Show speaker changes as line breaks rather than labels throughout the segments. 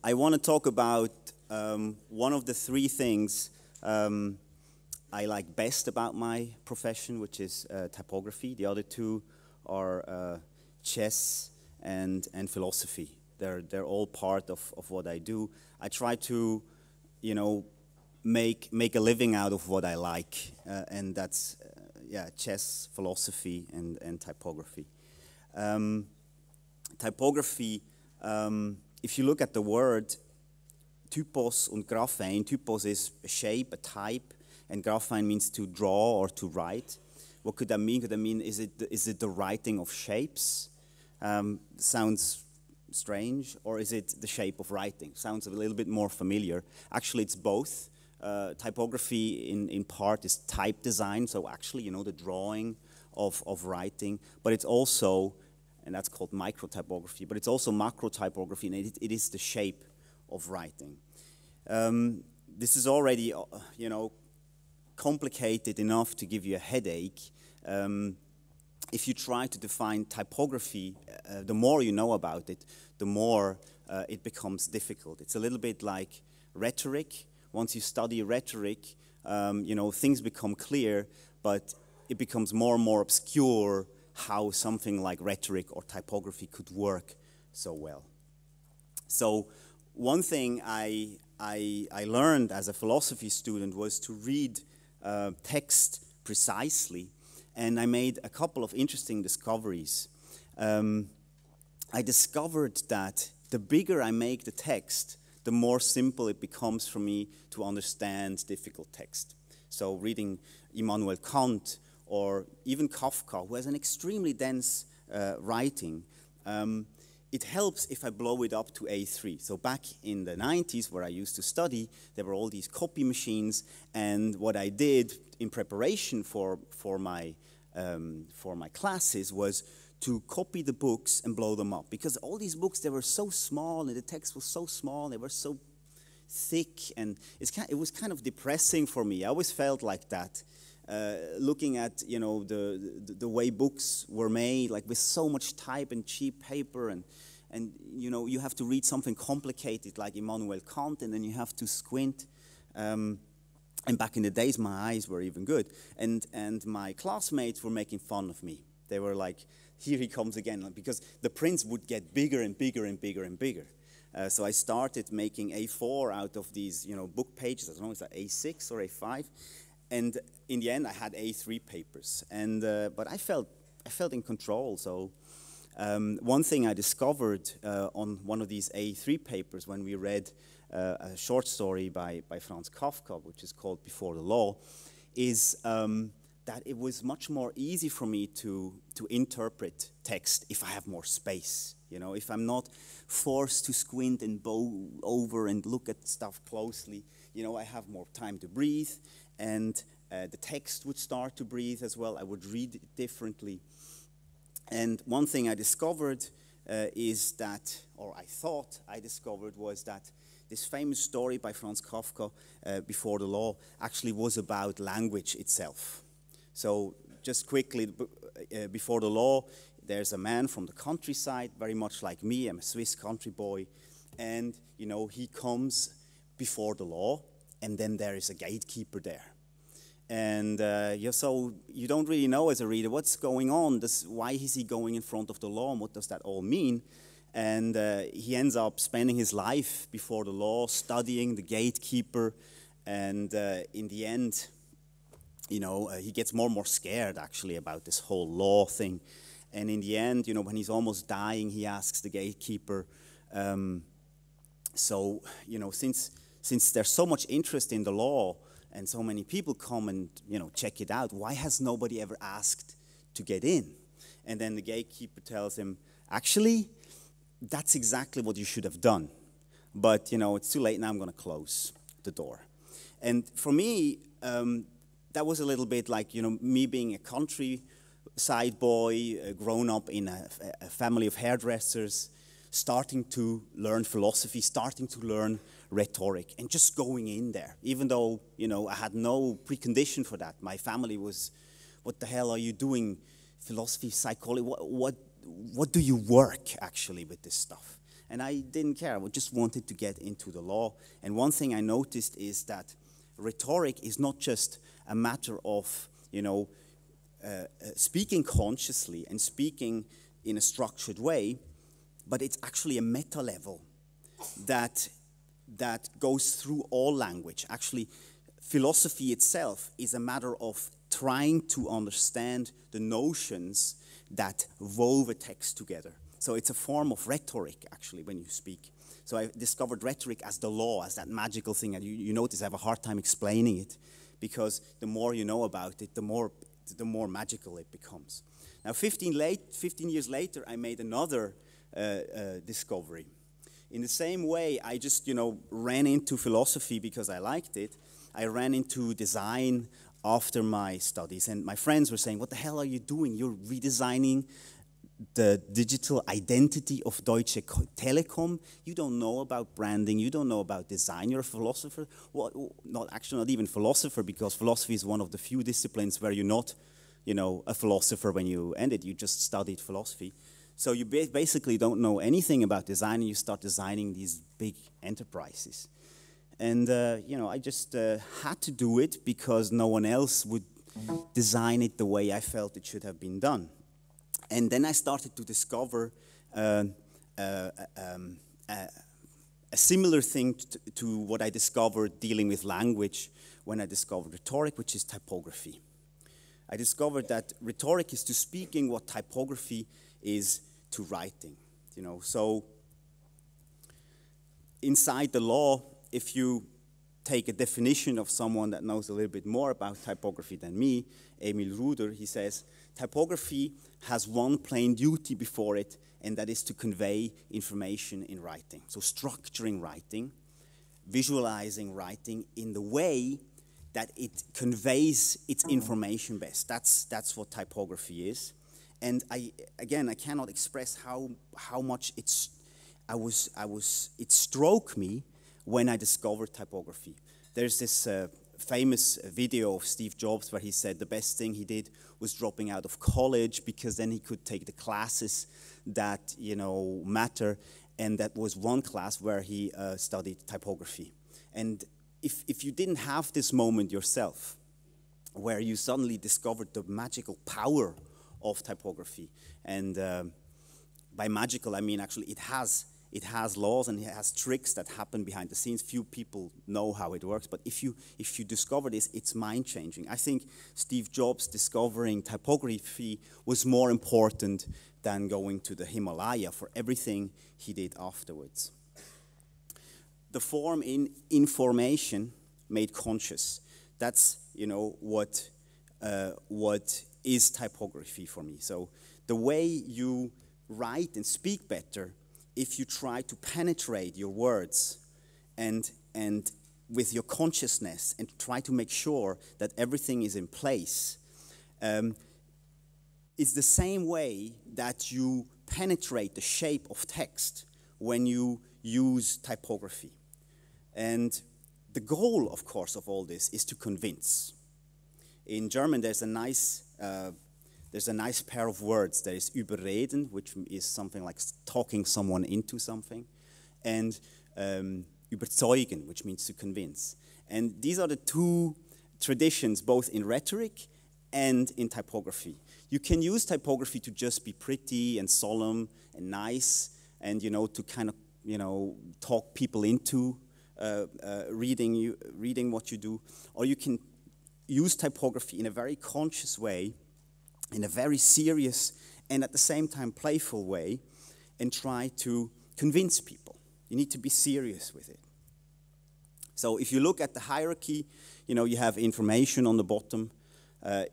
I want to talk about one of the three things I like best about my profession, which is typography. The other two are chess and philosophy. They're all part of what I do. I try to, you know, make a living out of what I like, and that's yeah, chess, philosophy, and typography. Typography, if you look at the word typos and Graphene, typos is a shape, a type, and Graphene means to draw or to write. What could that mean? Could that mean, is it the writing of shapes? Sounds strange. Or is it the shape of writing? Sounds a little bit more familiar. Actually, it's both. Typography in part is type design, so actually, you know, the drawing of writing, but it's also, and that's called microtypography, but it's also macrotypography, and it is the shape of writing. This is already, you know, complicated enough to give you a headache. If you try to define typography, the more you know about it, the more it becomes difficult. It's a little bit like rhetoric. Once you study rhetoric, you know, things become clear, but it becomes more and more obscure how something like rhetoric or typography could work so well. So one thing I learned as a philosophy student was to read text precisely, and I made a couple of interesting discoveries. I discovered that the bigger I make the text, the more simple it becomes for me to understand difficult text. So reading Immanuel Kant or even Kafka, who has an extremely dense writing, it helps if I blow it up to A3. So back in the 90s, where I used to study, there were all these copy machines, and what I did in preparation for my classes was to copy the books and blow them up, because all these books, they were so small and the text was so small, they were so thick, and it was kind of depressing for me. I always felt like that, looking at, you know, the way books were made, like with so much type and cheap paper, and you know, you have to read something complicated like Immanuel Kant, and then you have to squint. And back in the days, my eyes were even good, and my classmates were making fun of me. They were like, here he comes again, because the prints would get bigger and bigger and bigger and bigger. So I started making A4 out of these, you know, book pages. I don't know, is that A6 or A5? And in the end, I had A3 papers. And but I felt in control. So one thing I discovered on one of these A3 papers when we read a short story by Franz Kafka, which is called Before the Law, is that it was much more easy for me to interpret text if I have more space. You know, if I'm not forced to squint and bow over and look at stuff closely, you know, I have more time to breathe, and the text would start to breathe as well. I would read it differently. And one thing I discovered is that, or I thought I discovered, was that this famous story by Franz Kafka, Before the Law, actually was about language itself. So just quickly, Before the Law, there's a man from the countryside, very much like me. I'm a Swiss country boy. And, you know, he comes before the law, and then there is a gatekeeper there. And so you don't really know as a reader what's going on. Why is he going in front of the law, and what does that all mean? And he ends up spending his life before the law, studying the gatekeeper, and in the end, you know, he gets more and more scared, actually, about this whole law thing. And in the end, you know, when he's almost dying, he asks the gatekeeper, so, you know, since there's so much interest in the law and so many people come and, you know, check it out, why has nobody ever asked to get in? And then the gatekeeper tells him, actually, that's exactly what you should have done. But, you know, it's too late now, I'm going to close the door. And for me, that was a little bit like, you know, me being a countryside boy, grown up in a family of hairdressers, starting to learn philosophy, starting to learn rhetoric, and just going in there, even though, you know, I had no precondition for that. My family was, what the hell are you doing? Philosophy, psychology, what do you work actually with this stuff? And I didn't care. I just wanted to get into the law. And one thing I noticed is that rhetoric is not just a matter of, speaking consciously and speaking in a structured way, but it's actually a meta level that goes through all language. Actually, philosophy itself is a matter of trying to understand the notions that wove a text together. So it's a form of rhetoric, actually, when you speak. So I discovered rhetoric as the law, as that magical thing. And you notice I have a hard time explaining it, because the more you know about it, the more magical it becomes. Now, 15 years later, I made another discovery. In the same way, I just, ran into philosophy because I liked it. I ran into design after my studies, and my friends were saying, "What the hell are you doing? You're redesigning the digital identity of Deutsche Telekom. You don't know about branding. You don't know about design. You're a philosopher." Well, not even philosopher, because philosophy is one of the few disciplines where you're not, a philosopher when you end it. You just studied philosophy. So you basically don't know anything about design, and you start designing these big enterprises. And, I just had to do it because no one else would design it the way I felt it should have been done. And then I started to discover a similar thing to what I discovered dealing with language when I discovered rhetoric, which is typography. I discovered that rhetoric is to speaking what typography is to writing. So inside the law, if you take a definition of someone that knows a little bit more about typography than me, Emil Ruder, he says, typography has one plain duty before it, and that is to convey information in writing. So structuring writing, visualizing writing in the way that it conveys its information best. That's what typography is. And I cannot express how much it struck me when I discovered typography. There's this famous video of Steve Jobs where he said the best thing he did was dropping out of college, because then he could take the classes that matter, and that was one class where he studied typography. And if you didn't have this moment yourself, where you suddenly discovered the magical power of typography, and by magical I mean actually it has laws and it has tricks that happen behind the scenes. Few people know how it works, but if you discover this, it's mind-changing. I think Steve Jobs discovering typography was more important than going to the Himalaya for everything he did afterwards. The form in information made conscious. That's what is typography for me. So the way you write and speak better, if you try to penetrate your words and with your consciousness and try to make sure that everything is in place, it's the same way that you penetrate the shape of text when you use typography. And the goal, of course, of all this is to convince. In German, there's a nice pair of words. There is überreden, which is something like talking someone into something, and überzeugen, which means to convince. And these are the two traditions, both in rhetoric and in typography. You can use typography to just be pretty and solemn and nice, and to kind of talk people into reading what you do, or you can use typography in a very conscious way, in a very serious and at the same time playful way, and try to convince people. You need to be serious with it. So if you look at the hierarchy, you have information on the bottom,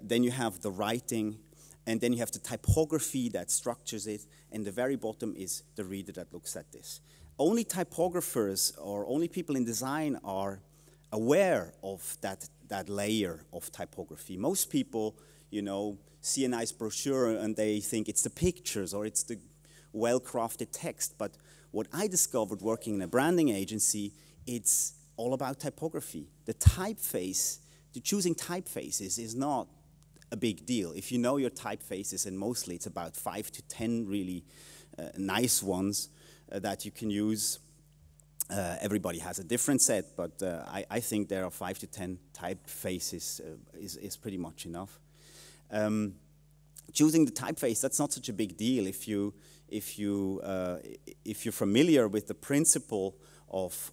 then you have the writing, and then you have the typography that structures it, and the very bottom is the reader that looks at this. Only typographers or only people in design are aware of that layer of typography. Most people, see a nice brochure and they think it's the pictures or it's the well-crafted text. But what I discovered working in a branding agency, it's all about typography. The choosing typefaces is not a big deal. If you know your typefaces, and mostly it's about 5 to 10 really nice ones, that you can use. Everybody has a different set, but I think there are 5 to 10 typefaces is pretty much enough. Choosing the typeface, that's not such a big deal if you're familiar with the principle of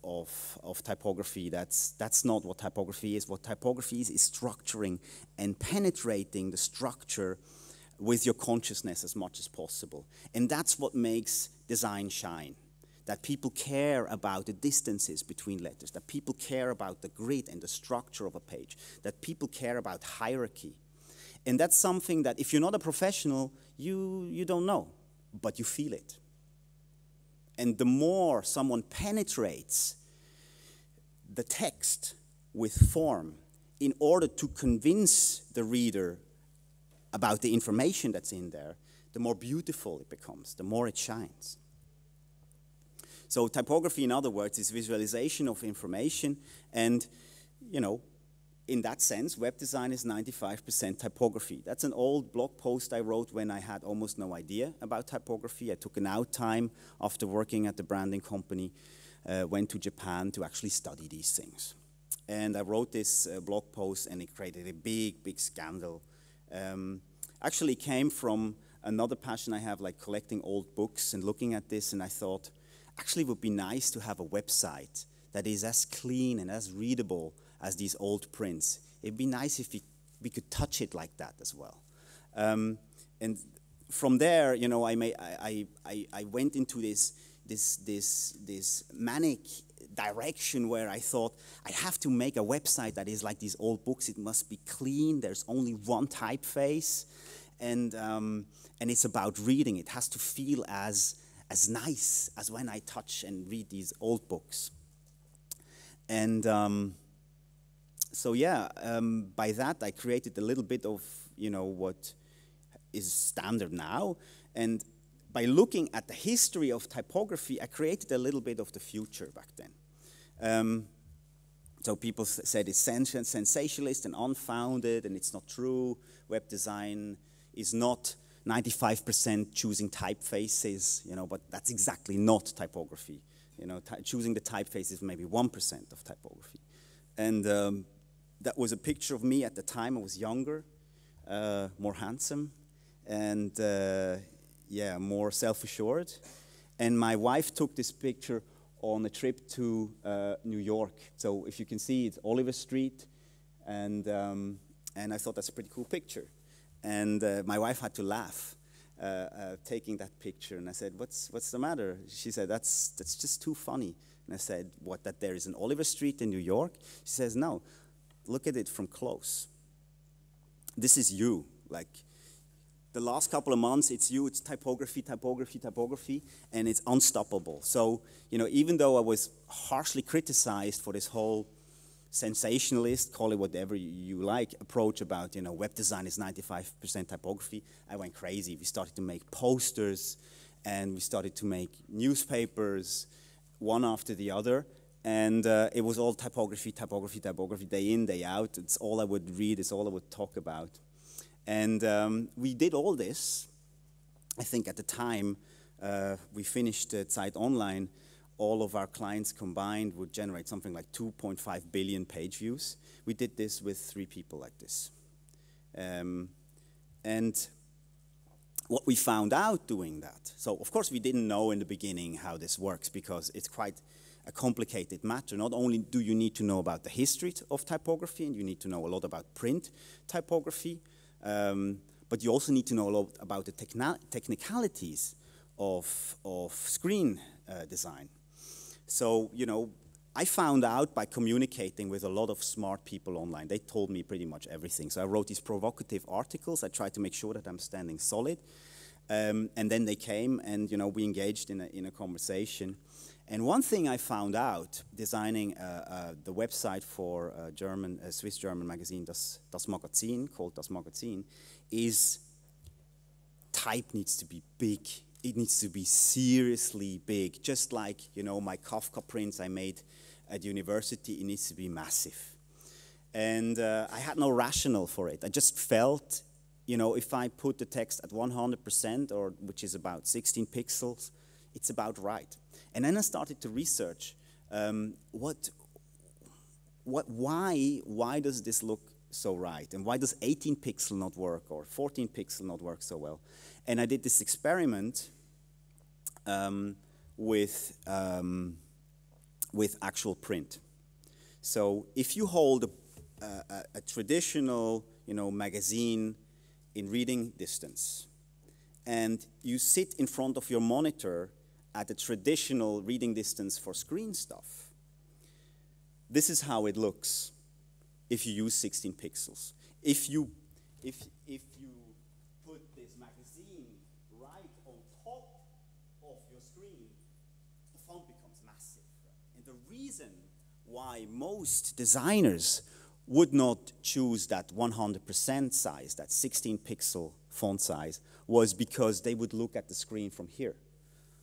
typography. That's not what typography is. What typography is structuring and penetrating the structure with your consciousness as much as possible. And that's what makes design shine. That people care about the distances between letters, that people care about the grid and the structure of a page, that people care about hierarchy. And that's something that if you're not a professional, you don't know, but you feel it. And the more someone penetrates the text with form in order to convince the reader about the information that's in there, the more beautiful it becomes, the more it shines. So typography, in other words, is visualization of information, and, you know, in that sense, web design is 95% typography. That's an old blog post I wrote when I had almost no idea about typography. I took an out time after working at the branding company, went to Japan to actually study these things. And I wrote this blog post, and it created a big, big scandal. Actually came from another passion I have, like collecting old books and looking at this, and I thought, actually it would be nice to have a website that is as clean and as readable as these old prints. It'd be nice if we could touch it like that as well. And from there, you know, I went into this manic direction where I thought, I have to make a website that is like these old books. It must be clean. There's only one typeface, and it's about reading. It has to feel as nice as when I touch and read these old books. And so yeah, by that I created a little bit of, you know, what is standard now. And by looking at the history of typography, I created a little bit of the future back then. So people said it's sensationalist and unfounded, and it's not true. Web design is not 95% choosing typefaces, you know, but that's exactly not typography. You know, choosing the typeface is maybe 1% of typography. And that was a picture of me at the time. I was younger, more handsome, and yeah, more self-assured. And my wife took this picture on a trip to New York. So if you can see, it's Oliver Street, and I thought that's a pretty cool picture. And my wife had to laugh taking that picture, and I said, "What's the matter?" She said, "That's just too funny." And I said, "What? That there is an Oliver Street in New York?" She says, "No, look at it from close. This is you. Like the last couple of months, it's you. It's typography, typography, typography, and it's unstoppable." So you know, even though I was harshly criticized for this whole sensationalist, call it whatever you like, approach about, you know, web design is 95% typography, I went crazy. We started to make posters, and we started to make newspapers, one after the other, and it was all typography, typography, typography, day in, day out. It's all I would read, it's all I would talk about. And we did all this. I think at the time, we finished Zeit Online, all of our clients combined would generate something like 2.5 billion page views. We did this with 3 people like this. And what we found out doing that, so of course we didn't know in the beginning how this works, because it's quite a complicated matter. Not only do you need to know about the history of typography, and you need to know a lot about print typography, but you also need to know a lot about the technicalities of screen design. So, you know, I found out by communicating with a lot of smart people online. They told me pretty much everything. So I wrote these provocative articles. I tried to make sure that I'm standing solid. And then they came, and, you know, we engaged in a conversation. And one thing I found out designing the website for a Swiss-German magazine, Das Magazin, called Das Magazin, is type needs to be big. It needs to be seriously big. Just like, you know, my Kafka prints I made at university, it needs to be massive. And I had no rationale for it. I just felt, you know, if I put the text at 100%, or which is about 16 pixels, It's about right. And then I started to research why does this look so right? And why does 18 pixel not work or 14 pixel not work so well? And I did this experiment with actual print. So if you hold a traditional, magazine in reading distance, and you sit in front of your monitor at a traditional reading distance for screen stuff, this is how it looks if you use 16 pixels. If you put this magazine right on top of your screen, the font becomes massive. And the reason why most designers would not choose that 100% size, that 16 pixel font size, was because they would look at the screen from here,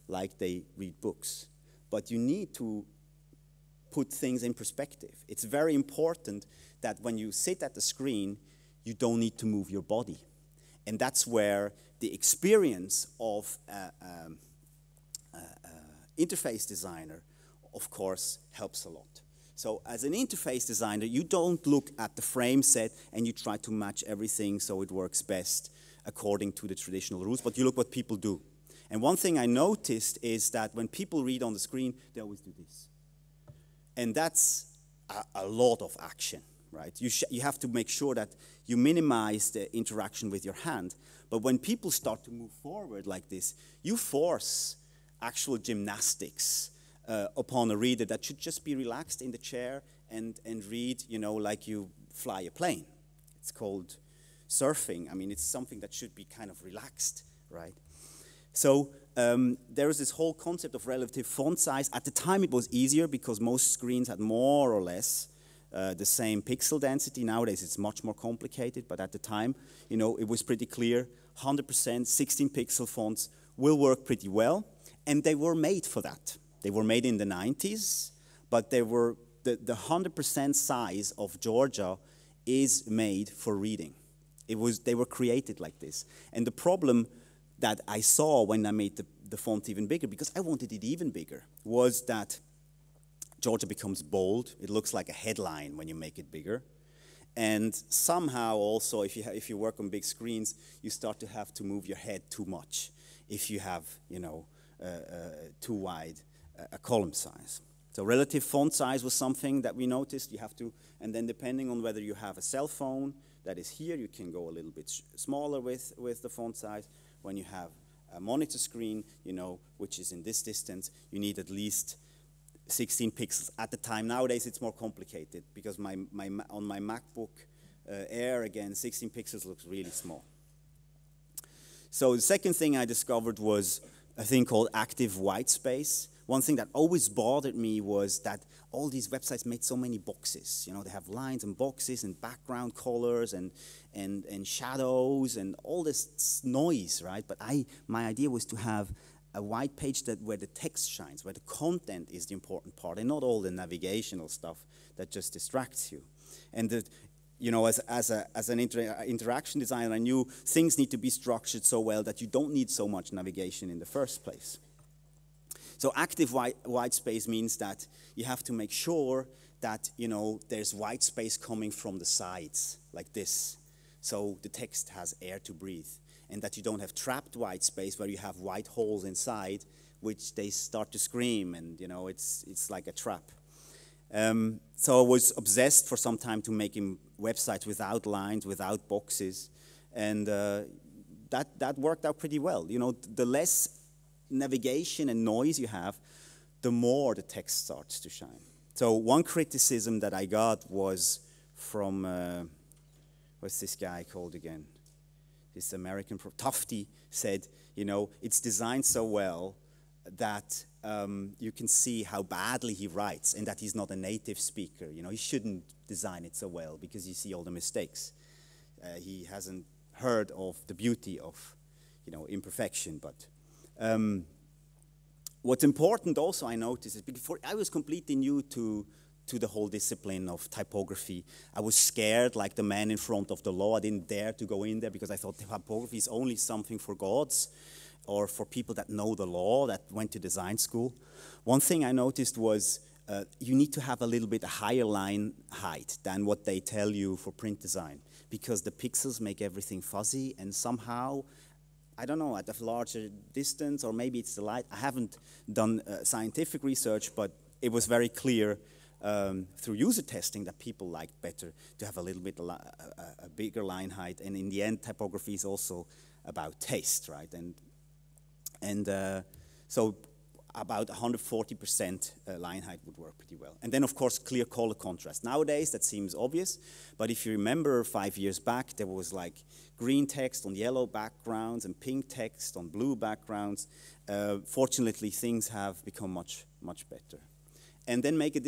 like they read books. But you need to put things in perspective. It's very important that when you sit at the screen, you don't need to move your body. And that's where the experience of an interface designer, of course, helps a lot. So as an interface designer, you don't look at the frame set and you try to match everything so it works best according to the traditional rules, but you look what people do. And one thing I noticed is that when people read on the screen, they always do this. And that's a lot of action, right? You have to make sure that you minimize the interaction with your hand. But when people start to move forward like this, you force actual gymnastics upon a reader that should just be relaxed in the chair and read, like you fly a plane. It's called surfing. I mean, it's something that should be kind of relaxed, right? So there is this whole concept of relative font size. At the time, it was easier because most screens had more or less the same pixel density. Nowadays, it's much more complicated, but at the time, it was pretty clear. 100% 16 pixel fonts will work pretty well, and they were made for that. They were made in the 90s, but they were the 100% size of Georgia is made for reading. They were created like this. And the problem that I saw when I made the font even bigger, because I wanted it even bigger, was that Georgia becomes bold. It looks like a headline when you make it bigger. And somehow also, if you work on big screens, you start to have to move your head too much if you have, too wide a column size. So relative font size was something that we noticed. You have to, and then depending on whether you have a cell phone that is here, you can go a little bit smaller with the font size. When you have a monitor screen, which is in this distance, you need at least 16 pixels at the time. Nowadays, it's more complicated because on my MacBook Air, again, 16 pixels looks really small. So the second thing I discovered was a thing called active white space. One thing that always bothered me was that all these websites made so many boxes. They have lines and boxes and background colors and shadows and all this noise, right? But my idea was to have a white page where the text shines, where the content is the important part, and not all the navigational stuff that just distracts you. And as an interaction designer, I knew things need to be structured so well that you don't need so much navigation in the first place. So active white space means that you have to make sure that there's white space coming from the sides, like this, so the text has air to breathe, and that you don't have trapped white space where you have white holes inside, which they start to scream, and it's like a trap. So I was obsessed for some time to making websites without lines, without boxes, and that worked out pretty well. The less navigation and noise you have, the more the text starts to shine. So one criticism that I got was from, what's this guy called again? This American, Tufte said, it's designed so well that you can see how badly he writes and that he's not a native speaker. He shouldn't design it so well because you see all the mistakes. He hasn't heard of the beauty of, imperfection, but what's important also I noticed is before I was completely new to to the whole discipline of typography. I was scared, like the man in front of the law. I didn't dare to go in there because I thought typography is only something for gods or for people that know the law, that went to design school. One thing I noticed was you need to have a little bit higher line height than what they tell you for print design, because the pixels make everything fuzzy, and somehow, I don't know, at a larger distance, or maybe it's the light. I haven't done scientific research, but it was very clear through user testing that people liked better to have a little bit a bigger line height. And in the end, typography is also about taste, right? And so about 140% line height would work pretty well. And then, of course, clear color contrast. Nowadays, that seems obvious, but if you remember 5 years back, there was like green text on yellow backgrounds and pink text on blue backgrounds. Fortunately, things have become much, much better. And then make a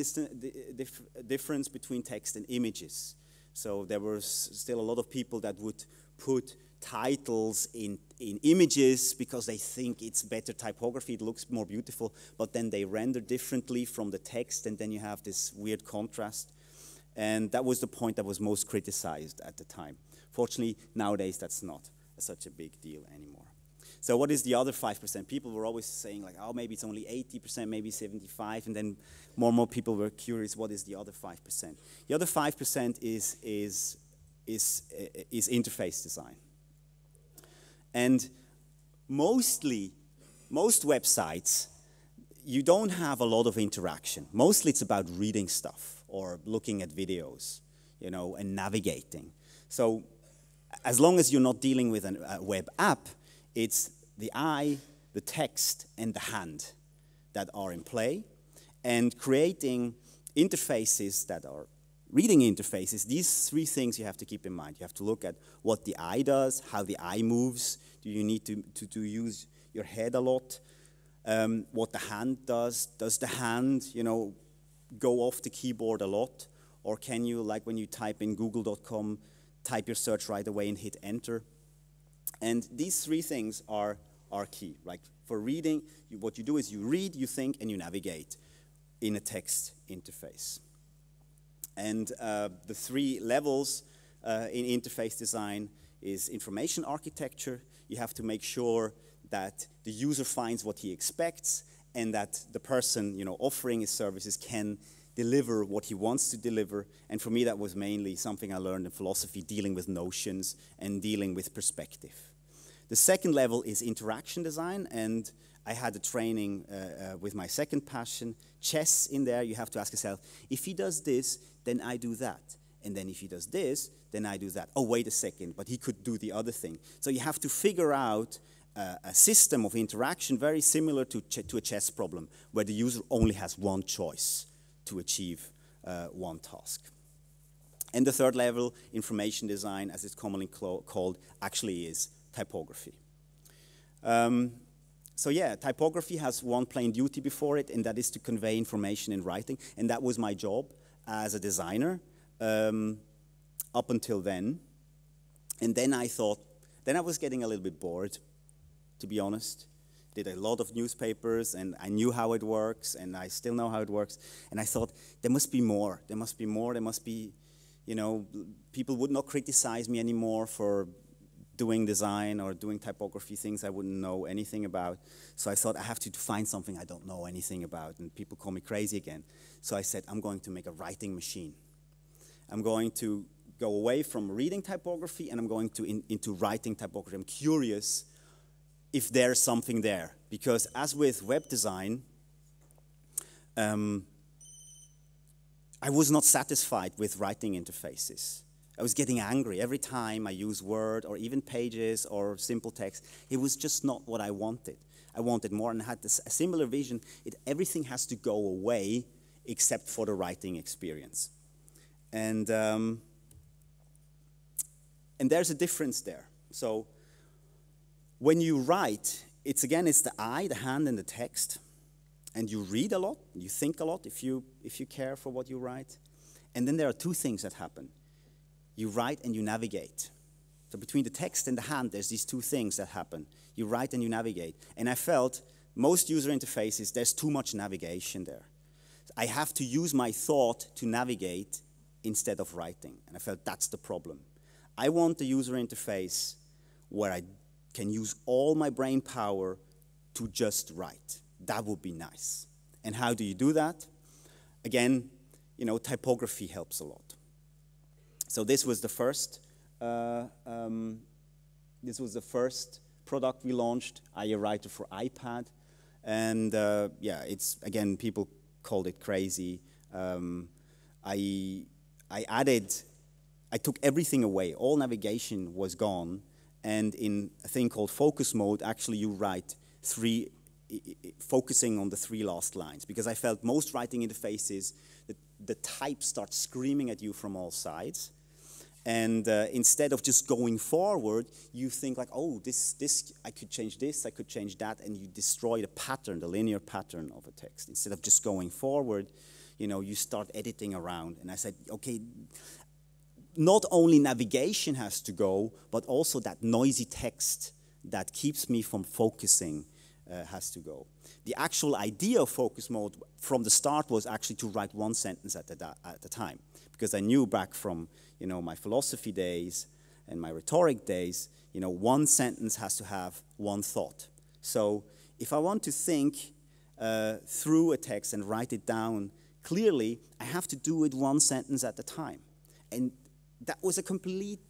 difference between text and images. So there was still a lot of people that would put titles in images because they think it's better typography, it looks more beautiful, but then they render differently from the text, and then you have this weird contrast. And that was the point that was most criticized at the time. Fortunately, nowadays that's not such a big deal anymore. So what is the other 5%? People were always saying like, oh, maybe it's only 80%, maybe 75%, and then more and more people were curious, what is the other 5%? The other 5% is interface design. And most websites, you don't have a lot of interaction. Mostly it's about reading stuff or looking at videos, you know, and navigating. So as long as you're not dealing with a web app, it's the eye, the text, and the hand that are in play. And creating interfaces that are reading interfaces, these three things you have to keep in mind. You have to look at what the eye does, how the eye moves. Do you need to use your head a lot? What the hand does. Does the hand, you know, go off the keyboard a lot? Or can you, like when you type in google.com, type your search right away and hit enter? And these three things are key. Like for reading, what you do is you read, you think, and you navigate in a text interface. And the three levels in interface design is information architecture. You have to make sure that the user finds what he expects and that the person, you know, offering his services can deliver what he wants to deliver. And for me, that was mainly something I learned in philosophy, dealing with notions and dealing with perspective. The second level is interaction design, and I had a training with my second passion, chess, in there. You have to ask yourself, if he does this, then I do that. And then if he does this, then I do that. Oh, wait a second, but he could do the other thing. So you have to figure out a system of interaction very similar to a chess problem, where the user only has one choice to achieve one task. And the third level, information design, as it's commonly called, actually is typography. So yeah, typography has one plain duty before it, and that is to convey information in writing. And that was my job as a designer up until then. And then I thought, then I was getting a little bit bored, to be honest. Did a lot of newspapers, and I knew how it works, and I still know how it works. And I thought, there must be more. There must be more. There must be, you know, people would not criticize me anymore for doing design or doing typography, things I wouldn't know anything about. So I thought, I have to find something I don't know anything about, and people call me crazy again. So I said, I'm going to make a writing machine. I'm going to go away from reading typography, and I'm going to into writing typography. I'm curious if there's something there, because as with web design, I was not satisfied with writing interfaces. I was getting angry every time I used Word or even Pages or simple text. It was just not what I wanted. I wanted more, and I had a similar vision. Everything has to go away except for the writing experience. And there's a difference there. So when you write, it's the eye, the hand, and the text. And you read a lot, you think a lot if you care for what you write. And then there are two things that happen. You write and you navigate. So between the text and the hand, there's these two things that happen. You write and you navigate. And I felt most user interfaces, there's too much navigation there. I have to use my thought to navigate instead of writing. And I felt that's the problem. I want the user interface where I can use all my brain power to just write. That would be nice. And how do you do that? Again, typography helps a lot. So this was the first product we launched, IA Writer for iPad. And yeah, it's, again, people called it crazy. I took everything away. All navigation was gone. And in a thing called focus mode, actually you write focusing on the 3 last lines. Because I felt most writing interfaces, the type starts screaming at you from all sides. And instead of just going forward, you think like, oh, this, I could change this, I could change that, and you destroy the pattern, the linear pattern of a text. Instead of just going forward, you start editing around. And I said, okay, not only navigation has to go, but also that noisy text that keeps me from focusing has to go. The actual idea of focus mode from the start was actually to write 1 sentence at a time, because I knew back from my philosophy days and my rhetoric days, 1 sentence has to have 1 thought. So if I want to think through a text and write it down clearly, I have to do it 1 sentence at a time. And that was a complete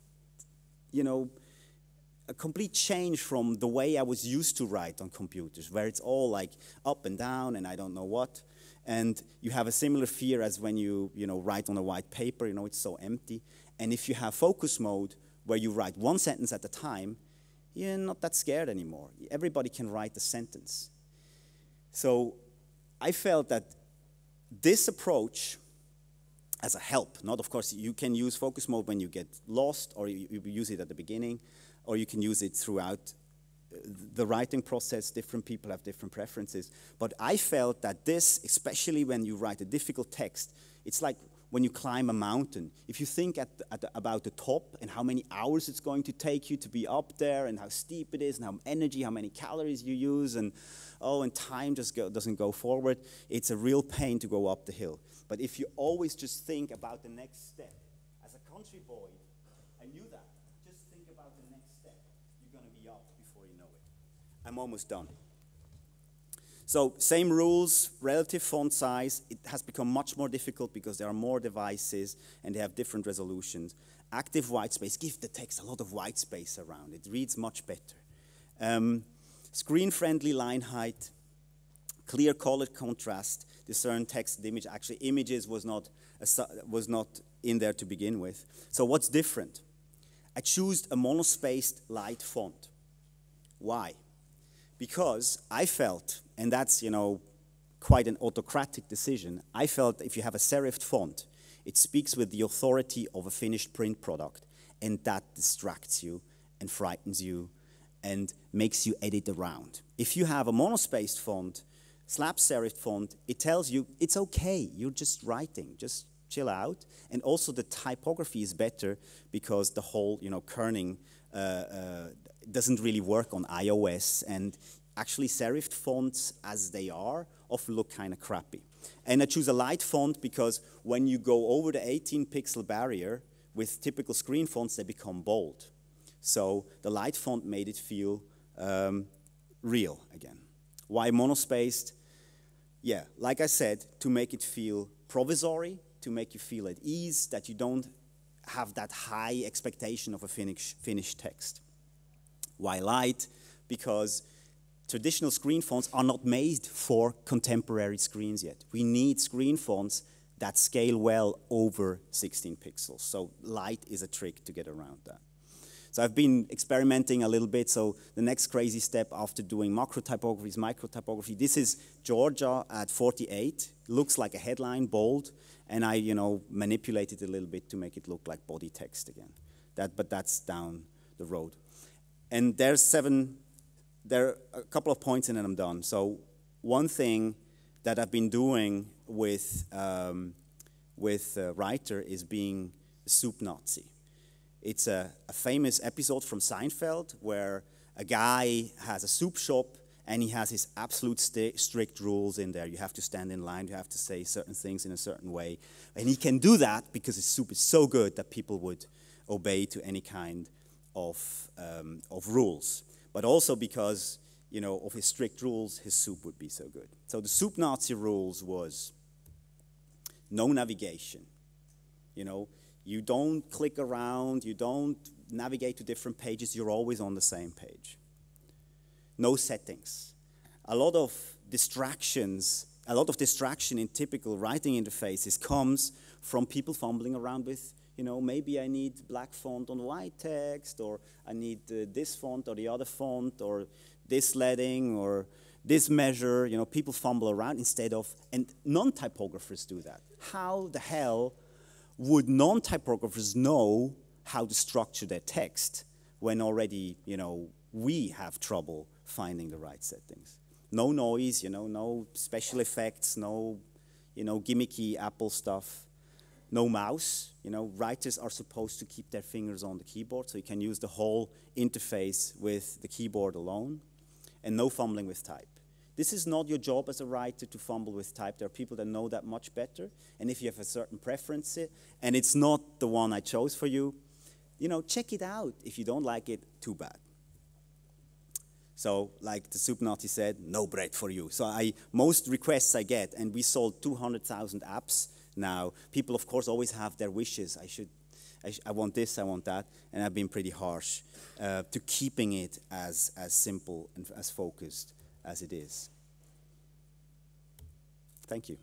change from the way I was used to write on computers, where it's all like up and down and I don't know what. And you have a similar fear as when you write on a white paper, it's so empty. And if you have focus mode, where you write 1 sentence at a time, you're not that scared anymore. Everybody can write a sentence. So I felt that this approach, as a help, not of course, you can use focus mode when you get lost, or you use it at the beginning, or you can use it throughout the writing process. Different people have different preferences. But I felt that this, especially when you write a difficult text, it's like when you climb a mountain. If you think about the top and how many hours it's going to take you to be up there and how steep it is and how many calories you use and time just doesn't go forward, it's a real pain to go up the hill. But if you always just think about the next step, as a country boy, I knew that. Just think about the next step. You're going to be up before you know it. I'm almost done. So same rules, relative font size. It has become much more difficult because there are more devices and they have different resolutions. Active white space, give the text a lot of white space around. It reads much better. Screen-friendly line height, clear color contrast, discern text and image. Actually, images was not in there to begin with. So what's different? I chose a monospaced light font. Why? Because I felt, and that's quite an autocratic decision, I felt if you have a serifed font, it speaks with the authority of a finished print product, and that distracts you and frightens you and makes you edit around. If you have a monospaced font, slap serif font, it tells you it's okay, you're just writing, just chill out. And also the typography is better because the whole kerning doesn't really work on iOS, and actually serifed fonts as they are often look kind of crappy. And I choose a light font because when you go over the 18 pixel barrier with typical screen fonts, they become bold. So the light font made it feel real again. Why monospaced? Yeah, like I said, to make it feel provisory, to make you feel at ease, that you don't have that high expectation of a finished text. Why light? Because traditional screen fonts are not made for contemporary screens yet. We need screen fonts that scale well over 16 pixels. So light is a trick to get around that. So I've been experimenting a little bit. So the next crazy step after doing macro typography is micro typography. This is Georgia at 48. Looks like a headline, bold. And I, manipulated it a little bit to make it look like body text again. But that's down the road. And there are a couple of points and then I'm done. So one thing that I've been doing with Writer is being a soup Nazi. It's a famous episode from Seinfeld where a guy has a soup shop And he has his absolute strict rules in there. You have to stand in line, you have to say certain things in a certain way. And he can do that because his soup is so good that people would obey to any kind of rules. But also because, you know, of his strict rules, his soup would be so good. So the soup Nazi rules was no navigation. You know, you don't click around, you don't navigate to different pages, you're always on the same page. No settings. A lot of distraction in typical writing interfaces comes from people fumbling around with, you know, maybe I need black font on white text, or I need this font or the other font, or this leading, or this measure. You know, people fumble around instead of, and non-typographers do that. How the hell would non-typographers know how to structure their text when already, you know, we have trouble finding the right settings? No noise, you know, no special effects, no, you know, gimmicky Apple stuff. No mouse, you know, writers are supposed to keep their fingers on the keyboard, so you can use the whole interface with the keyboard alone, and no fumbling with type. This is not your job as a writer to fumble with type. There are people that know that much better, and if you have a certain preference, and it's not the one I chose for you, you know, check it out. If you don't like it, too bad. So, like the soup Nazi said, no bread for you. So most requests I get, and we sold 200,000 apps now. People, of course, always have their wishes. I want this, I want that, and I've been pretty harsh to keeping it as simple and as focused as it is. Thank you.